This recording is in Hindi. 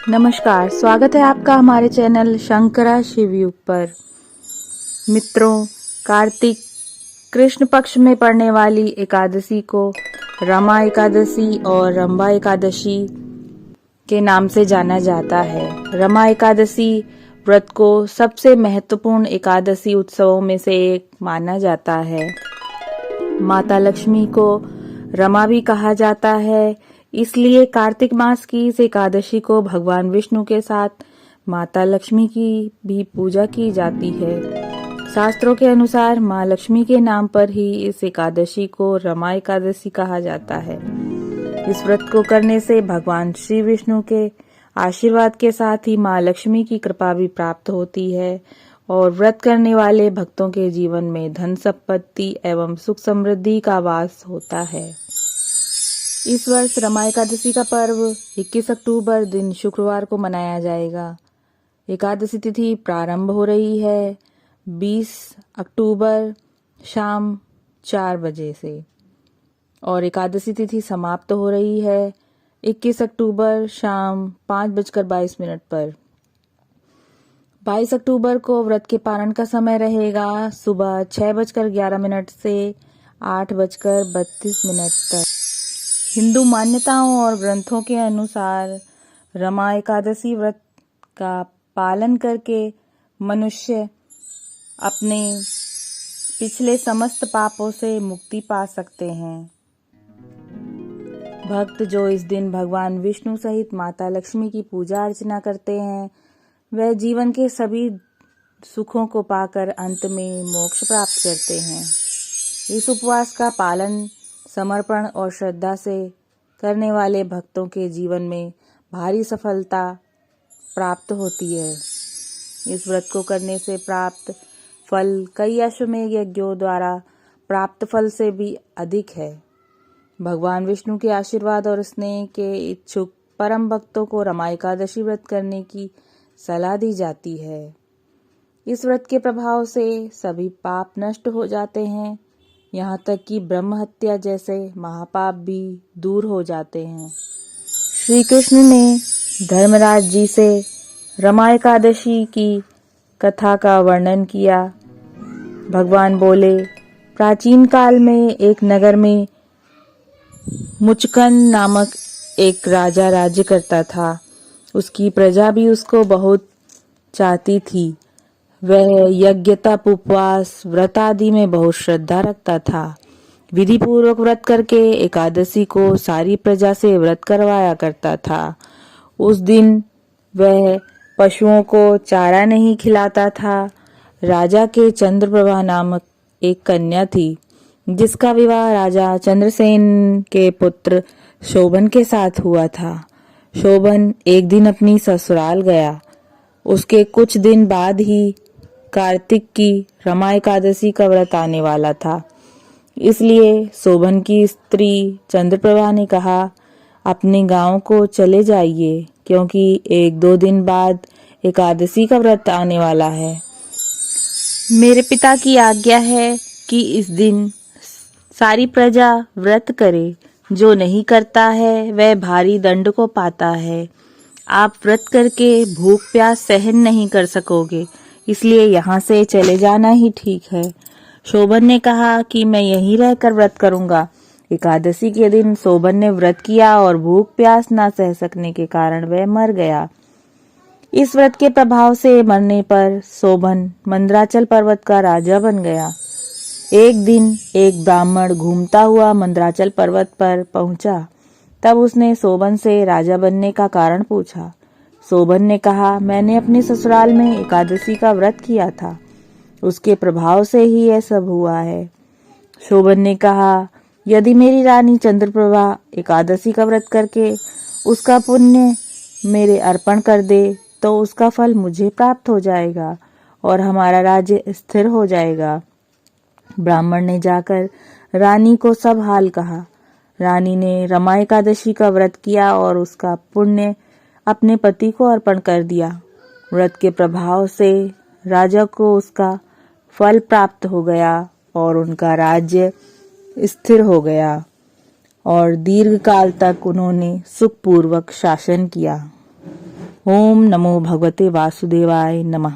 नमस्कार, स्वागत है आपका हमारे चैनल शंकरा शिवयुग पर। मित्रों, कार्तिक कृष्ण पक्ष में पड़ने वाली एकादशी को रमा एकादशी और रंभा एकादशी के नाम से जाना जाता है। रमा एकादशी व्रत को सबसे महत्वपूर्ण एकादशी उत्सवों में से एक माना जाता है। माता लक्ष्मी को रमा भी कहा जाता है, इसलिए कार्तिक मास की इस एकादशी को भगवान विष्णु के साथ माता लक्ष्मी की भी पूजा की जाती है। शास्त्रों के अनुसार माँ लक्ष्मी के नाम पर ही इस एकादशी को रमा एकादशी कहा जाता है। इस व्रत को करने से भगवान श्री विष्णु के आशीर्वाद के साथ ही माँ लक्ष्मी की कृपा भी प्राप्त होती है और व्रत करने वाले भक्तों के जीवन में धन संपत्ति एवं सुख समृद्धि का वास होता है। इस वर्ष रमा एकादशी का पर्व 21 अक्टूबर दिन शुक्रवार को मनाया जाएगा। एकादशी तिथि प्रारंभ हो रही है 20 अक्टूबर शाम 4 बजे से और एकादशी तिथि समाप्त हो रही है 21 अक्टूबर शाम 5:22 पर। 22 अक्टूबर को व्रत के पारण का समय रहेगा सुबह 6:11 से 8:32 तक। हिंदू मान्यताओं और ग्रंथों के अनुसार रमा एकादशी व्रत का पालन करके मनुष्य अपने पिछले समस्त पापों से मुक्ति पा सकते हैं। भक्त जो इस दिन भगवान विष्णु सहित माता लक्ष्मी की पूजा अर्चना करते हैं, वह जीवन के सभी सुखों को पाकर अंत में मोक्ष प्राप्त करते हैं। इस उपवास का पालन समर्पण और श्रद्धा से करने वाले भक्तों के जीवन में भारी सफलता प्राप्त होती है। इस व्रत को करने से प्राप्त फल कई अश्वमेध यज्ञों द्वारा प्राप्त फल से भी अधिक है। भगवान विष्णु के आशीर्वाद और स्नेह के इच्छुक परम भक्तों को रमा एकादशी व्रत करने की सलाह दी जाती है। इस व्रत के प्रभाव से सभी पाप नष्ट हो जाते हैं, यहाँ तक कि ब्रह्म हत्या जैसे महापाप भी दूर हो जाते हैं। श्री कृष्ण ने धर्मराज जी से रमा एकादशी की कथा का वर्णन किया। भगवान बोले, प्राचीन काल में एक नगर में मुचकन नामक एक राजा राज्य करता था। उसकी प्रजा भी उसको बहुत चाहती थी। वह यज्ञ तप उपवास व्रत आदि में बहुत श्रद्धा रखता था। विधि पूर्वक व्रत करके एकादशी को सारी प्रजा से व्रत करवाया करता था। उस दिन वह पशुओं को चारा नहीं खिलाता था। राजा के चंद्रप्रभा नामक एक कन्या थी, जिसका विवाह राजा चंद्रसेन के पुत्र शोभन के साथ हुआ था। शोभन एक दिन अपनी ससुराल गया। उसके कुछ दिन बाद ही कार्तिक की रमा एकादशी का व्रत आने वाला था। इसलिए शोभन की स्त्री चंद्रप्रभा ने कहा, अपने गांव को चले जाइए, क्योंकि 1-2 दिन बाद एकादशी का व्रत आने वाला है। मेरे पिता की आज्ञा है कि इस दिन सारी प्रजा व्रत करे। जो नहीं करता है वह भारी दंड को पाता है। आप व्रत करके भूख प्यास सहन नहीं कर सकोगे, इसलिए यहाँ से चले जाना ही ठीक है। शोभन ने कहा कि मैं यहीं रहकर व्रत करूंगा। एकादशी के दिन शोभन ने व्रत किया और भूख प्यास न सह सकने के कारण वह मर गया। इस व्रत के प्रभाव से मरने पर शोभन मंदराचल पर्वत का राजा बन गया। एक दिन एक ब्राह्मण घूमता हुआ मंदराचल पर्वत पर पहुंचा। तब उसने शोभन से राजा बनने का कारण पूछा। शोभन ने कहा, मैंने अपने ससुराल में एकादशी का व्रत किया था, उसके प्रभाव से ही यह सब हुआ है। शोभन ने कहा, यदि मेरी रानी चंद्रप्रभा एकादशी का व्रत करके उसका पुण्य मेरे अर्पण कर दे तो उसका फल मुझे प्राप्त हो जाएगा और हमारा राज्य स्थिर हो जाएगा। ब्राह्मण ने जाकर रानी को सब हाल कहा। रानी ने रमा एकादशी का व्रत किया और उसका पुण्य अपने पति को अर्पण कर दिया। व्रत के प्रभाव से राजा को उसका फल प्राप्त हो गया और उनका राज्य स्थिर हो गया और दीर्घ काल तक उन्होंने सुखपूर्वक शासन किया। ओम नमो भगवते वासुदेवाय नमः।